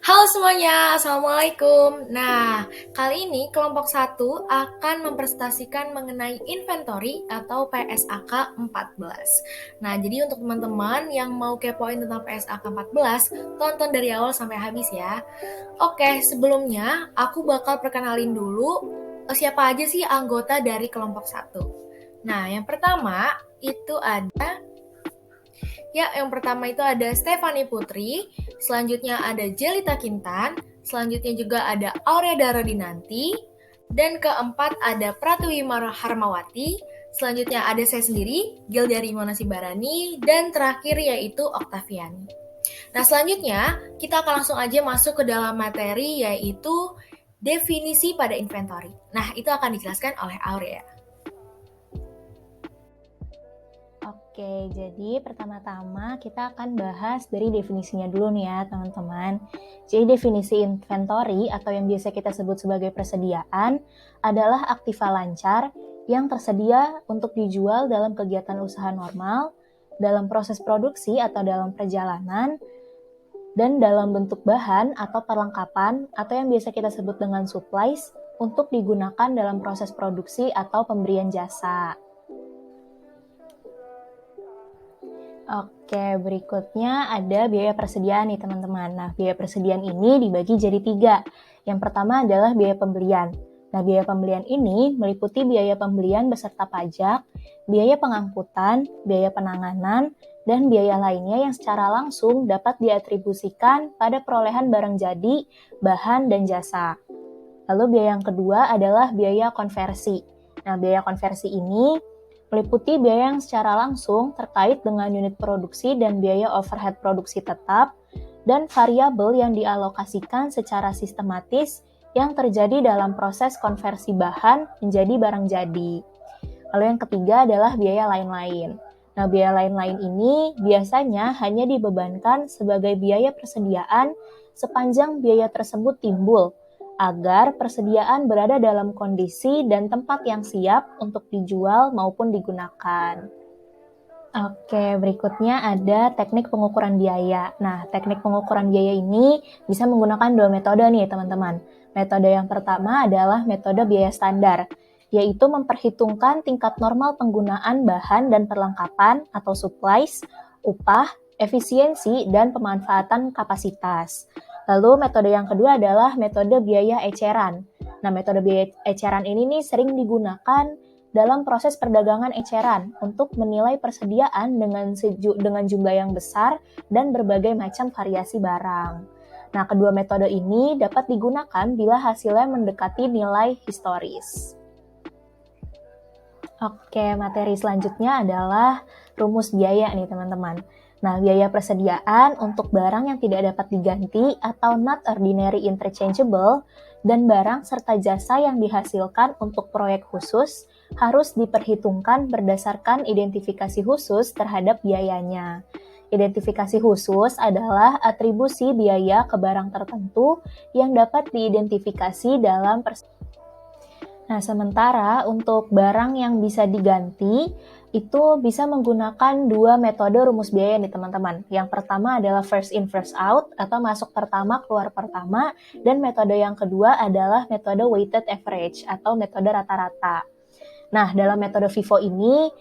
Halo semuanya, Assalamualaikum. Nah, kali ini kelompok satu akan mempresentasikan mengenai inventory atau PSAK 14. Nah, jadi untuk teman-teman yang mau kepoin tentang PSAK 14, tonton dari awal sampai habis ya. Oke, sebelumnya aku bakal perkenalin dulu siapa aja sih anggota dari kelompok satu. Nah, yang pertama itu ada yang pertama itu ada Stefani Putri, selanjutnya ada Jelita Kintan, selanjutnya juga ada Aurea Darodinanti, dan keempat ada Pratwi Harmawati, selanjutnya ada saya sendiri, Gildari Monasibarani, dan terakhir yaitu Oktaviani. Nah, selanjutnya kita akan langsung aja masuk ke dalam materi yaitu definisi pada inventory. Nah, itu akan dijelaskan oleh Aurea. Oke, jadi pertama-tama kita akan bahas dari definisinya dulu nih ya teman-teman. Jadi definisi inventory atau yang biasa kita sebut sebagai persediaan adalah aktiva lancar yang tersedia untuk dijual dalam kegiatan usaha normal, dalam proses produksi atau dalam perjalanan, dan dalam bentuk bahan atau perlengkapan atau yang biasa kita sebut dengan supplies untuk digunakan dalam proses produksi atau pemberian jasa. Oke, berikutnya ada biaya persediaan nih teman-teman. Nah, biaya persediaan ini dibagi jadi 3. Yang pertama adalah biaya pembelian. Nah, biaya pembelian ini meliputi biaya pembelian beserta pajak, biaya pengangkutan, biaya penanganan, dan biaya lainnya yang secara langsung dapat diatribusikan pada perolehan barang jadi, bahan, dan jasa. Lalu biaya yang kedua adalah biaya konversi. Nah, biaya konversi ini meliputi biaya yang secara langsung terkait dengan unit produksi dan biaya overhead produksi tetap, dan variabel yang dialokasikan secara sistematis yang terjadi dalam proses konversi bahan menjadi barang jadi. Lalu yang ketiga adalah biaya lain-lain. Nah, biaya lain-lain ini biasanya hanya dibebankan sebagai biaya persediaan sepanjang biaya tersebut timbul, agar persediaan berada dalam kondisi dan tempat yang siap untuk dijual maupun digunakan. Oke, berikutnya ada teknik pengukuran biaya. Nah, teknik pengukuran biaya ini bisa menggunakan 2 metode nih, teman-teman. Metode yang pertama adalah metode biaya standar, yaitu memperhitungkan tingkat normal penggunaan bahan dan perlengkapan atau supplies, upah, efisiensi, dan pemanfaatan kapasitas. Lalu metode yang kedua adalah metode biaya eceran. Nah, metode biaya eceran ini nih sering digunakan dalam proses perdagangan eceran untuk menilai persediaan dengan jumlah yang besar dan berbagai macam variasi barang. Nah, kedua metode ini dapat digunakan bila hasilnya mendekati nilai historis. Oke, materi selanjutnya adalah rumus biaya nih teman-teman. Nah, biaya persediaan untuk barang yang tidak dapat diganti atau not ordinary interchangeable dan barang serta jasa yang dihasilkan untuk proyek khusus harus diperhitungkan berdasarkan identifikasi khusus terhadap biayanya. Identifikasi khusus adalah atribusi biaya ke barang tertentu yang dapat diidentifikasi dalam Nah, sementara untuk barang yang bisa diganti, itu bisa menggunakan 2 metode rumus biaya nih teman-teman. Yang pertama adalah first in, first out, atau masuk pertama, keluar pertama. Dan metode yang kedua adalah metode weighted average, atau metode rata-rata. Nah, dalam metode FIFO ini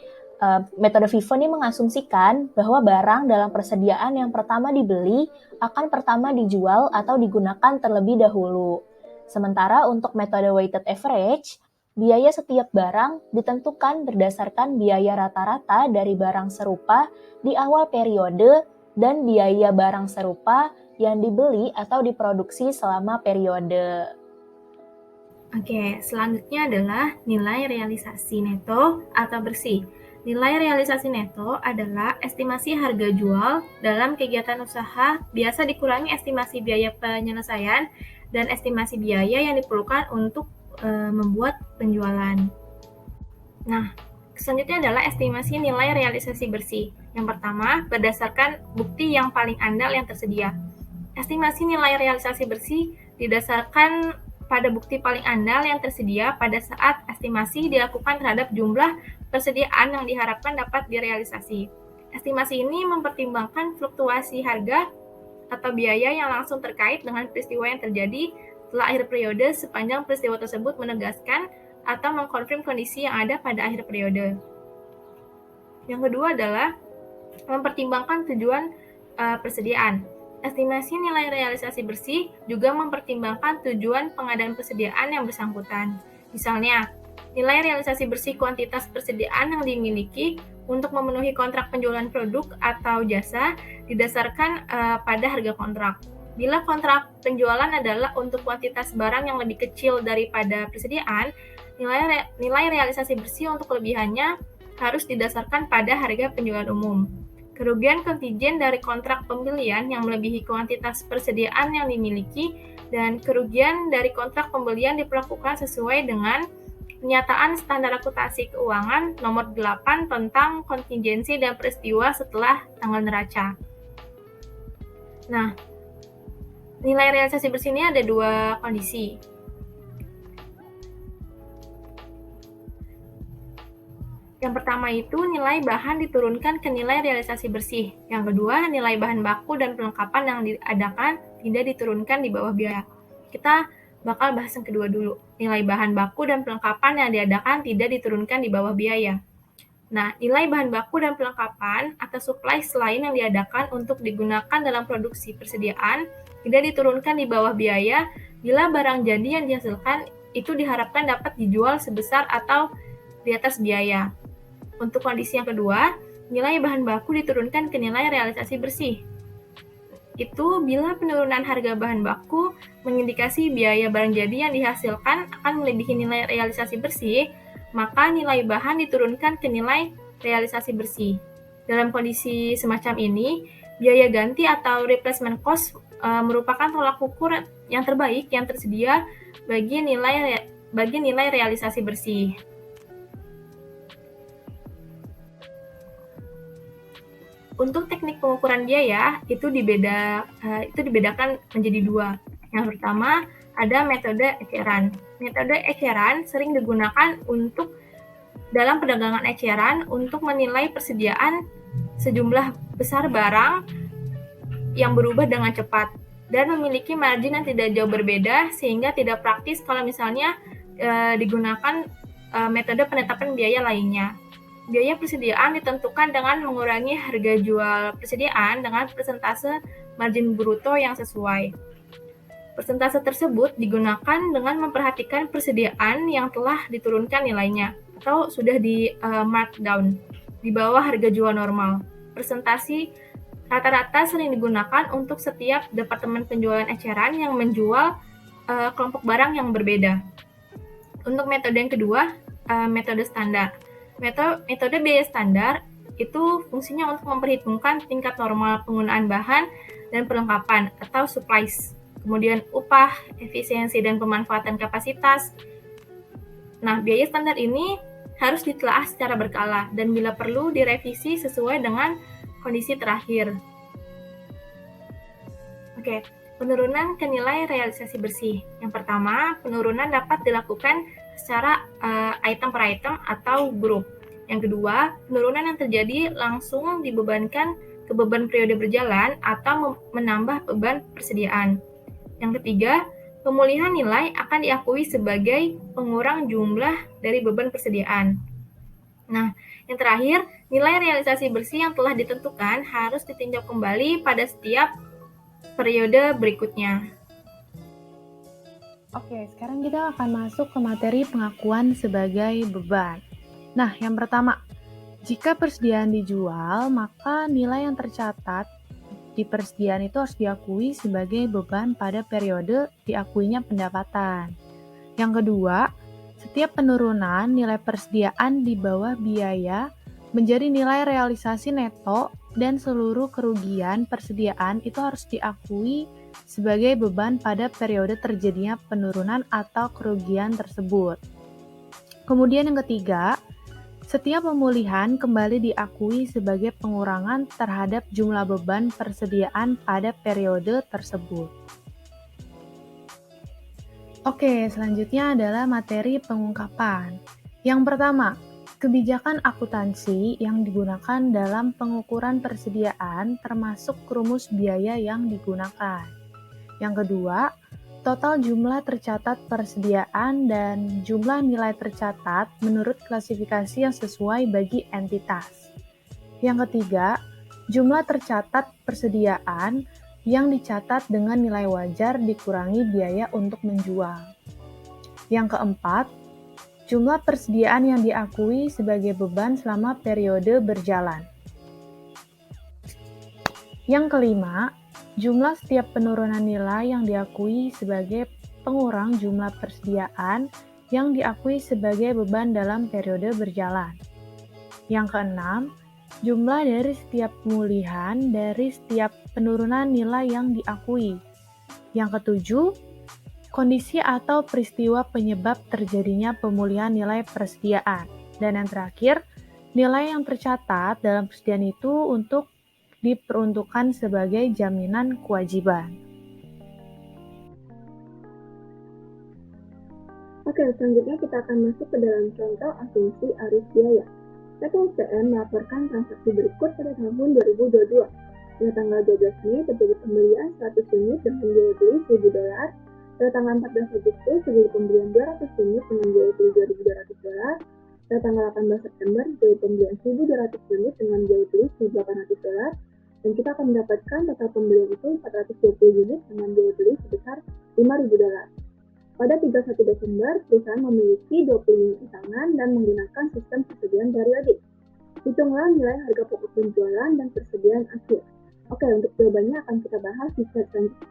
mengasumsikan bahwa barang dalam persediaan yang pertama dibeli akan pertama dijual atau digunakan terlebih dahulu. Sementara untuk metode weighted average, biaya setiap barang ditentukan berdasarkan biaya rata-rata dari barang serupa di awal periode dan biaya barang serupa yang dibeli atau diproduksi selama periode. Oke, selanjutnya adalah nilai realisasi neto atau bersih. Nilai realisasi neto adalah estimasi harga jual dalam kegiatan usaha biasa dikurangi estimasi biaya penyelesaian dan estimasi biaya yang diperlukan untuk membuat penjualan. Nah, selanjutnya adalah estimasi nilai realisasi bersih. Yang pertama, berdasarkan bukti yang paling andal yang tersedia. Estimasi nilai realisasi bersih didasarkan pada bukti paling andal yang tersedia pada saat estimasi dilakukan terhadap jumlah persediaan yang diharapkan dapat direalisasi. Estimasi ini mempertimbangkan fluktuasi harga atau biaya yang langsung terkait dengan peristiwa yang terjadi setelah akhir periode sepanjang peristiwa tersebut menegaskan atau mengkonfirm kondisi yang ada pada akhir periode. Yang kedua adalah mempertimbangkan tujuan persediaan. Estimasi nilai realisasi bersih juga mempertimbangkan tujuan pengadaan persediaan yang bersangkutan. Misalnya, nilai realisasi bersih kuantitas persediaan yang dimiliki untuk memenuhi kontrak penjualan produk atau jasa didasarkan pada harga kontrak. Bila kontrak penjualan adalah untuk kuantitas barang yang lebih kecil daripada persediaan, nilai realisasi bersih untuk kelebihannya harus didasarkan pada harga penjualan umum. Kerugian kontijen dari kontrak pembelian yang melebihi kuantitas persediaan yang dimiliki dan kerugian dari kontrak pembelian diperlakukan sesuai dengan Pernyataan Standar Akuntansi Keuangan Nomor 8 tentang kontingensi dan peristiwa setelah tanggal neraca. Nah, nilai realisasi bersih ini ada dua kondisi. Yang pertama itu nilai bahan diturunkan ke nilai realisasi bersih. Yang kedua, nilai bahan baku dan perlengkapan yang diadakan tidak diturunkan di bawah biaya. Kita bakal bahas yang kedua dulu. Nilai bahan baku dan perlengkapan yang diadakan tidak diturunkan di bawah biaya. Nah, nilai bahan baku dan perlengkapan atau supply selain yang diadakan untuk digunakan dalam produksi persediaan tidak diturunkan di bawah biaya bila barang jadi yang dihasilkan itu diharapkan dapat dijual sebesar atau di atas biaya. Untuk kondisi yang kedua, nilai bahan baku diturunkan ke nilai realisasi bersih. Itu bila penurunan harga bahan baku mengindikasi biaya barang jadi yang dihasilkan akan melebihi nilai realisasi bersih, maka nilai bahan diturunkan ke nilai realisasi bersih. Dalam kondisi semacam ini, biaya ganti atau replacement cost merupakan tolak ukur yang terbaik yang tersedia bagi nilai realisasi bersih. Untuk teknik pengukuran biaya itu dibedakan menjadi dua. Yang pertama ada metode eceran. Metode eceran sering digunakan untuk dalam perdagangan eceran untuk menilai persediaan sejumlah besar barang yang berubah dengan cepat dan memiliki margin yang tidak jauh berbeda sehingga tidak praktis kalau misalnya digunakan metode penetapan biaya lainnya. Biaya persediaan ditentukan dengan mengurangi harga jual persediaan dengan persentase margin bruto yang sesuai. Persentase tersebut digunakan dengan memperhatikan persediaan yang telah diturunkan nilainya atau sudah di markdown di bawah harga jual normal. Persentase rata-rata sering digunakan untuk setiap departemen penjualan eceran yang menjual kelompok barang yang berbeda. Untuk metode yang kedua, metode standar. Metode biaya standar itu fungsinya untuk memperhitungkan tingkat normal penggunaan bahan dan perlengkapan atau supplies, kemudian upah, efisiensi dan pemanfaatan kapasitas. Nah, biaya standar ini harus ditelaah secara berkala dan bila perlu direvisi sesuai dengan kondisi terakhir. Oke, penurunan ke nilai realisasi bersih. Yang pertama, penurunan dapat dilakukan secara item per item atau grup. Yang kedua, penurunan yang terjadi langsung dibebankan ke beban periode berjalan atau menambah beban persediaan. Yang ketiga, pemulihan nilai akan diakui sebagai pengurang jumlah dari beban persediaan. Nah, yang terakhir, nilai realisasi bersih yang telah ditentukan harus ditinjau kembali pada setiap periode berikutnya. Oke, sekarang kita akan masuk ke materi pengakuan sebagai beban. Nah, yang pertama, jika persediaan dijual, maka nilai yang tercatat di persediaan itu harus diakui sebagai beban pada periode diakuinya pendapatan. Yang kedua, setiap penurunan nilai persediaan di bawah biaya menjadi nilai realisasi neto dan seluruh kerugian persediaan itu harus diakui sebagai beban pada periode terjadinya penurunan atau kerugian tersebut. Kemudian yang ketiga, setiap pemulihan kembali diakui sebagai pengurangan terhadap jumlah beban persediaan pada periode tersebut. Oke, selanjutnya adalah materi pengungkapan. Yang pertama, Kebijakan akuntansi yang digunakan dalam pengukuran persediaan termasuk rumus biaya yang digunakan. Yang kedua, total jumlah tercatat persediaan dan jumlah nilai tercatat menurut klasifikasi yang sesuai bagi entitas. Yang ketiga, jumlah tercatat persediaan yang dicatat dengan nilai wajar dikurangi biaya untuk menjual. Yang keempat, jumlah persediaan yang diakui sebagai beban selama periode berjalan. Yang kelima, jumlah setiap penurunan nilai yang diakui sebagai pengurang jumlah persediaan yang diakui sebagai beban dalam periode berjalan. Yang keenam, jumlah dari setiap pemulihan dari setiap penurunan nilai yang diakui. Yang ketujuh, kondisi atau peristiwa penyebab terjadinya pemulihan nilai persediaan. Dan yang terakhir, nilai yang tercatat dalam persediaan itu untuk diperuntukkan sebagai jaminan kewajiban. Oke, selanjutnya kita akan masuk ke dalam contoh asumsi arus biaya. PT SDM melaporkan transaksi berikut pada tahun 2022. Pada tanggal 12 Mei terjadi pembelian 100 unit dengan biaya beli $1.000. Pada tanggal 14 Agustus terjadi pembelian 200 unit dengan biaya beli $2.200. Pada tanggal 18 September terjadi pembelian 1.200 unit dengan biaya beli $1.800. Dan kita akan mendapatkan total pembelian itu 420 unit dengan biaya beli sebesar $5.000. Pada 31 Desember, perusahaan memiliki 20 unit di tangan dan menggunakan sistem persediaan periodik. Hitunglah nilai harga pokok penjualan dan persediaan akhir. Oke, untuk jawabannya akan kita bahas di slide selanjutnya.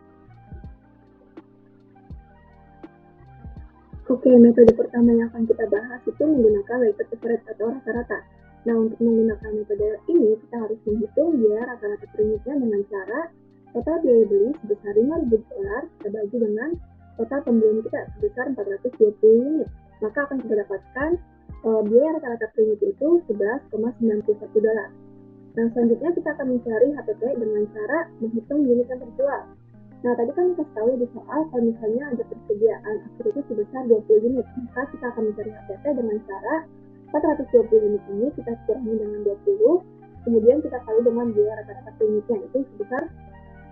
Oke, metode pertama yang akan kita bahas itu menggunakan weighted average atau rata-rata. Nah, untuk menggunakan metode ini, kita harus menghitung biaya rata-rata per unitnya dengan cara total biaya beli sebesar $5.000 kita bagi dengan total pembelian kita sebesar 420 unit. Maka akan kita dapatkan biaya rata-rata per unit itu $11,91. Nah, selanjutnya kita akan mencari HPP dengan cara menghitung unit yang terjual. Nah, tadi kan kita tahu di soal kalau misalnya ada persediaan akhir itu sebesar 20 unit, maka kita akan mencari HPP dengan cara 420 unit ini kita kurangi dengan 20, kemudian kita kali dengan biaya rata-rata per unitnya itu sebesar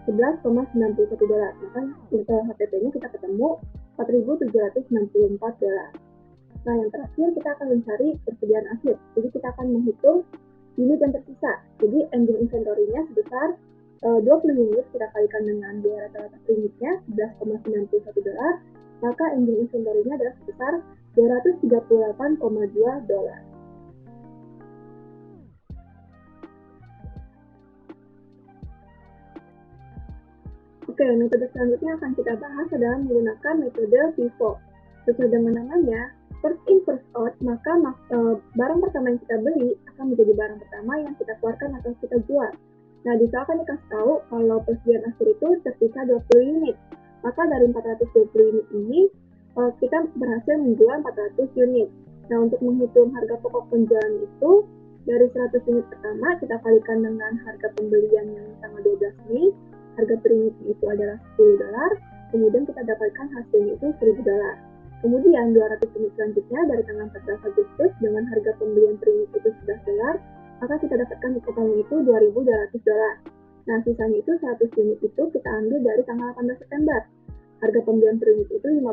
$11,91. Maka untuk HPP-nya kita ketemu $4.764. Nah, yang terakhir kita akan mencari persediaan akhir. Jadi kita akan menghitung unit yang tersisa. Jadi ending inventory-nya sebesar 20 unit kita kalikan dengan biaya rata-rata per unitnya $11,91. Maka ending inventory-nya adalah sebesar $238,2. Oke, metode selanjutnya akan kita bahas adalah menggunakan metode FIFO. Sesuai dengan namanya, first in first out, maka barang pertama yang kita beli akan menjadi barang pertama yang kita keluarkan atau kita jual. Nah, di sini akan dikasih tahu kalau persediaan akhir itu tersisa 20 unit. Maka dari 420 unit ini, kita berhasil menjual 400 unit. Nah, untuk menghitung harga pokok penjualan itu, dari 100 unit pertama kita kalikan dengan harga pembelian yang tanggal 12 Mei, harga per unitnya itu adalah $10, kemudian kita dapatkan hasilnya itu $1.000. Kemudian 200 unit selanjutnya dari tanggal 14 Agustus dengan harga pembelian per unit itu $11, maka kita dapatkan totalnya itu $2.200. Nah, sisanya itu 100 unit itu kita ambil dari tanggal 18 September. Harga pembelian per unit itu $15,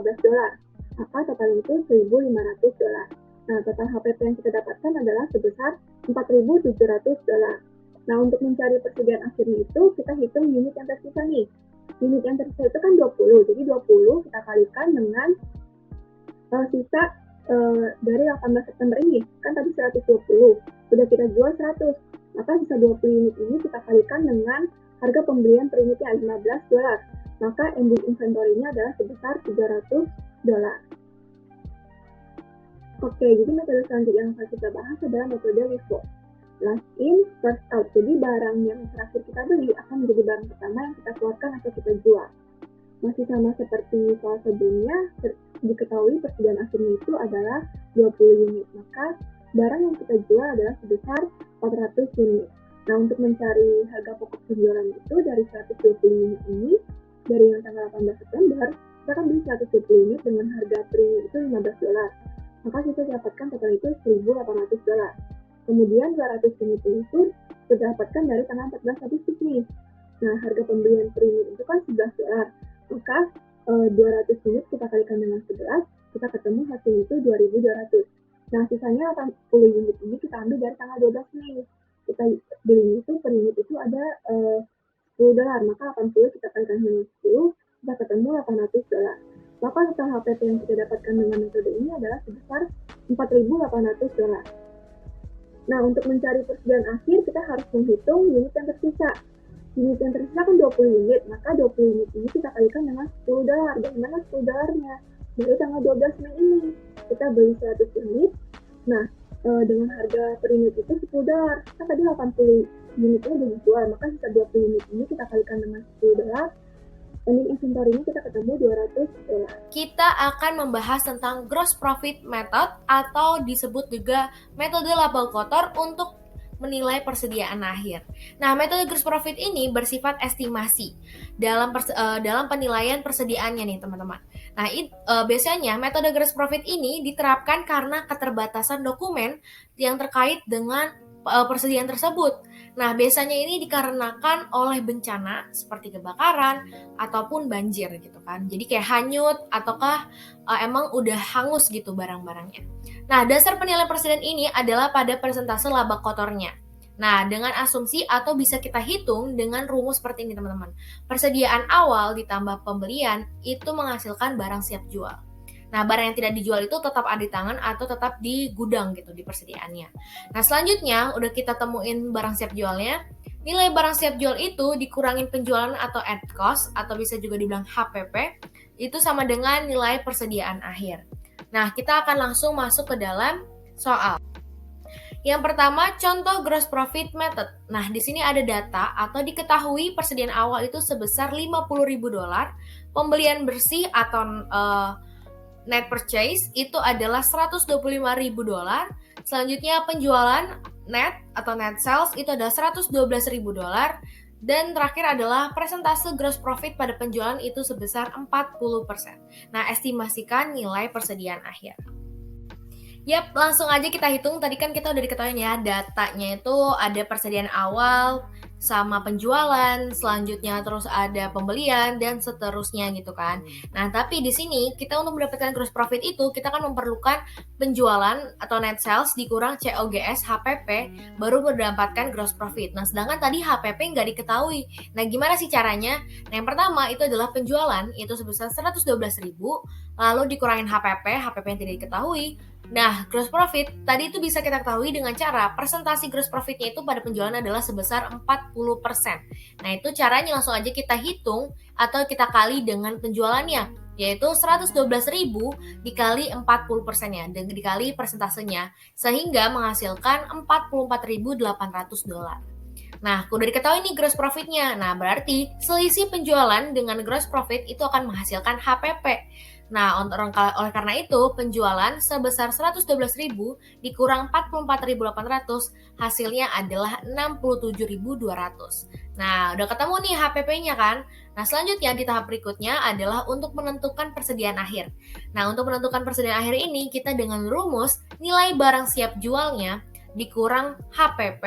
maka totalnya itu $1.500. Nah, total HPP yang kita dapatkan adalah sebesar $4.700. Nah, untuk mencari persediaan akhirnya itu, kita hitung unit yang tersisa nih. Unit yang tersisa itu kan 20, jadi 20 kita kalikan dengan sisa dari 18 September ini. Kan tadi 120, sudah kita jual 100. Maka sisa 20 unit ini kita kalikan dengan harga pembelian per unitnya $15. Maka ending inventory-nya adalah sebesar $300. Oke, jadi metode selanjutnya yang akan kita bahas adalah metode LIFO. Last in, first out. Jadi barang yang terakhir kita beli akan menjadi barang pertama yang kita keluarkan atau kita jual. Masih sama seperti soal sebelumnya, diketahui persediaan akhirnya itu adalah 20 unit. Maka barang yang kita jual adalah sebesar 400 unit. Nah, untuk mencari harga pokok penjualan itu dari 120 unit ini, dari yang tanggal 18 September, kita akan beli 120 unit dengan harga per unit itu $15. maka kita dapatkan total itu $1.800. Kemudian 200 unit ini pun kita dapatkan dari tanggal 14 Agustus nih. Nah, harga pembelian per unit itu kan $11, maka 200 unit kita kalikan dengan 11, kita ketemu hasil itu 2.200. Nah, sisanya 80 unit ini kita ambil dari tanggal 12 Mei. Kita beli itu per unit itu ada $10, maka 80 kita kalikan dengan 10, kita ketemu $800. Maka total HPP yang kita dapatkan dengan metode ini adalah sebesar $4.800. Nah, untuk mencari persediaan akhir, kita harus menghitung unit yang tersisa. Unit yang tersisa kan 20 unit, maka 20 unit ini kita kalikan dengan $10. Dari mana $10-nya? Dari tanggal 12 Mei ini. Kita beli 100 unit, nah dengan harga per unit itu $10. Kan tadi 80 unitnya udah dijual, maka sisa 20 unit ini kita kalikan dengan $10. Ending inventory ini kita ketemu $200. Kita akan membahas tentang gross profit method atau disebut juga metode laba kotor untuk menilai persediaan akhir. Nah, metode gross profit ini bersifat estimasi dalam penilaian persediaannya nih, teman-teman. Nah, biasanya metode gross profit ini diterapkan karena keterbatasan dokumen yang terkait dengan persediaan tersebut. Nah, biasanya ini dikarenakan oleh bencana seperti kebakaran ataupun banjir gitu kan. Jadi kayak hanyut ataukah emang udah hangus gitu barang-barangnya. Nah, dasar penilaian persediaan ini adalah pada persentase laba kotornya. Nah, dengan asumsi atau bisa kita hitung dengan rumus seperti ini, teman-teman. Persediaan awal ditambah pembelian itu menghasilkan barang siap jual. Nah, barang yang tidak dijual itu tetap ada di tangan atau tetap di gudang gitu, di persediaannya. Nah, selanjutnya udah kita temuin barang siap jualnya. Nilai barang siap jual itu dikurangin penjualan atau add cost, atau bisa juga dibilang HPP, itu sama dengan nilai persediaan akhir. Nah, kita akan langsung masuk ke dalam soal. Yang pertama, contoh gross profit method. Nah, di sini ada data atau diketahui persediaan awal itu sebesar $50.000, pembelian bersih atau net purchase itu adalah $125.000. Selanjutnya penjualan net atau net sales itu adalah $112.000. Dan terakhir adalah persentase gross profit pada penjualan itu sebesar 40%. Nah, estimasikan nilai persediaan akhir. Yap, langsung aja kita hitung. Tadi kan kita udah diketahui ya, datanya itu ada persediaan awal sama penjualan, selanjutnya terus ada pembelian dan seterusnya gitu kan. Nah, tapi di sini kita untuk mendapatkan gross profit itu kita kan memerlukan penjualan atau net sales dikurang COGS HPP baru mendapatkan gross profit. Nah, sedangkan tadi HPP nggak diketahui. Nah, gimana sih caranya? Nah, yang pertama itu adalah penjualan itu sebesar 112.000, lalu dikurangin HPP yang tidak diketahui. Nah, gross profit tadi itu bisa kita ketahui dengan cara persentase gross profitnya itu pada penjualan adalah sebesar 40%. Nah, itu caranya langsung aja kita hitung atau kita kali dengan penjualannya, yaitu 112.000 dikali 40%-nya, dan dikali persentasenya, sehingga menghasilkan $44.800. Nah, udah diketahui nih gross profitnya. Nah, berarti selisih penjualan dengan gross profit itu akan menghasilkan HPP. Nah, oleh karena itu, penjualan sebesar 112.000 dikurang 44.800, hasilnya adalah 67.200. Nah, udah ketemu nih HPP-nya kan? Nah, selanjutnya di tahap berikutnya adalah untuk menentukan persediaan akhir. Nah, untuk menentukan persediaan akhir ini, kita dengan rumus nilai barang siap jualnya dikurang HPP,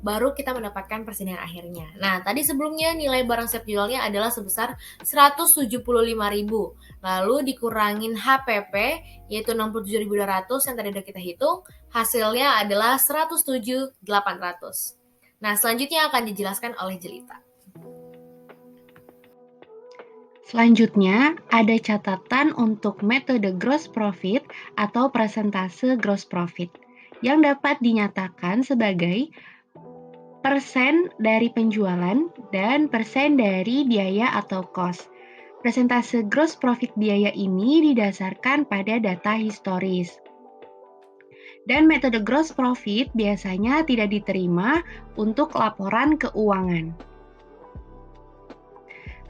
baru kita mendapatkan persediaan akhirnya. Nah, tadi sebelumnya nilai barang siap jualnya adalah sebesar 175.000. Lalu dikurangin HPP, yaitu 67.200 yang tadi udah kita hitung, hasilnya adalah 107.800. Nah, selanjutnya akan dijelaskan oleh Jelita. Selanjutnya, ada catatan untuk metode gross profit atau persentase gross profit yang dapat dinyatakan sebagai persen dari penjualan dan persen dari biaya atau cost. Persentase gross profit biaya ini didasarkan pada data historis. Dan metode gross profit biasanya tidak diterima untuk laporan keuangan.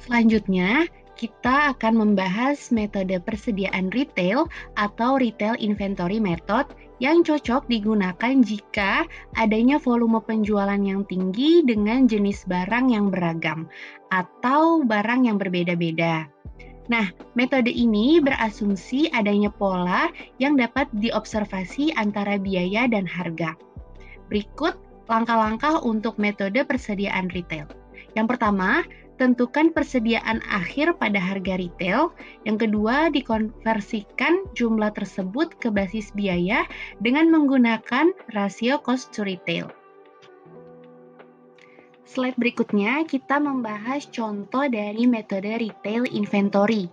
Selanjutnya, kita akan membahas metode persediaan retail atau retail inventory method yang cocok digunakan jika adanya volume penjualan yang tinggi dengan jenis barang yang beragam atau barang yang berbeda-beda. Nah, metode ini berasumsi adanya pola yang dapat diobservasi antara biaya dan harga. Berikut langkah-langkah untuk metode persediaan retail. Yang pertama, tentukan persediaan akhir pada harga retail. Yang kedua, dikonversikan jumlah tersebut ke basis biaya dengan menggunakan rasio cost to retail. Slide berikutnya, kita membahas contoh dari metode retail inventory.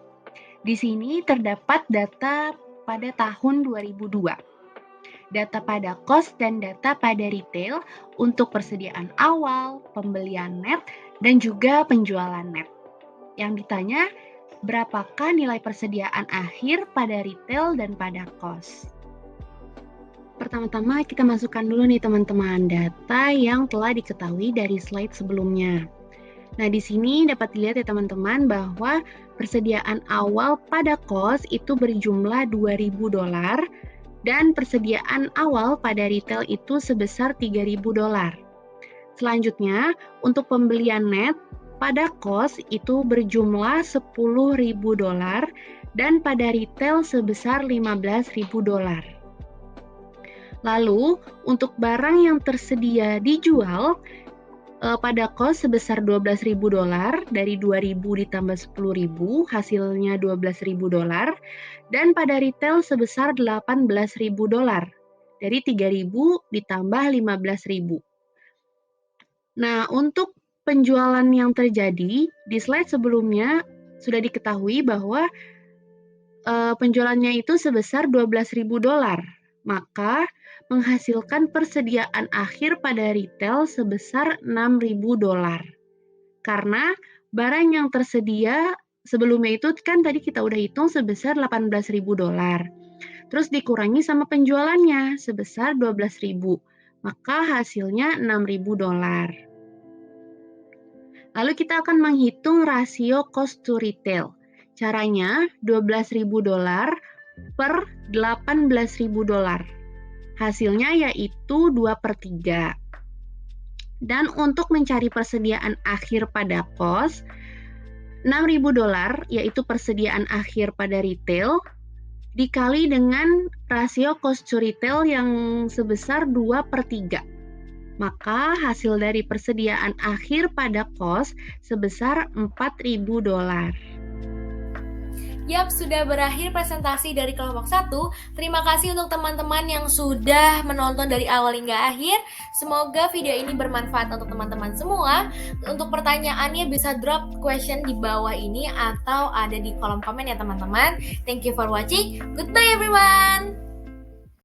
Di sini terdapat data pada tahun 2002. Data pada cost dan data pada retail untuk persediaan awal, pembelian net, dan juga penjualan net. Yang ditanya, berapakah nilai persediaan akhir pada retail dan pada cost? Pertama-tama kita masukkan dulu nih teman-teman data yang telah diketahui dari slide sebelumnya. Nah, di sini dapat dilihat ya teman-teman bahwa persediaan awal pada cost itu berjumlah $2.000 dan persediaan awal pada retail itu sebesar $3.000. Selanjutnya, untuk pembelian net pada cost itu berjumlah $10.000 dan pada retail sebesar $15.000. Lalu, untuk barang yang tersedia dijual pada cost sebesar $12.000, dari $2.000 ditambah $10.000, hasilnya $12.000, dan pada retail sebesar $18.000, dari $3.000 ditambah $15.000. Nah, untuk penjualan yang terjadi, di slide sebelumnya sudah diketahui bahwa penjualannya itu sebesar $12.000, maka menghasilkan persediaan akhir pada retail sebesar $6.000. Karena barang yang tersedia sebelumnya itu kan tadi kita udah hitung sebesar $18.000. Terus dikurangi sama penjualannya sebesar $12.000. Maka hasilnya $6.000. Lalu kita akan menghitung rasio cost to retail. Caranya $12.000 per $18.000. Hasilnya yaitu 2/3. Dan untuk mencari persediaan akhir pada cost, $6.000 yaitu persediaan akhir pada retail, dikali dengan rasio cost to retail yang sebesar 2/3. Maka hasil dari persediaan akhir pada cost sebesar $4.000. Yap, sudah berakhir presentasi dari kelompok 1. Terima kasih untuk teman-teman yang sudah menonton dari awal hingga akhir. Semoga video ini bermanfaat untuk teman-teman semua. Untuk pertanyaannya bisa drop question di bawah ini atau ada di kolom komen ya teman-teman. Thank you for watching. Goodbye everyone.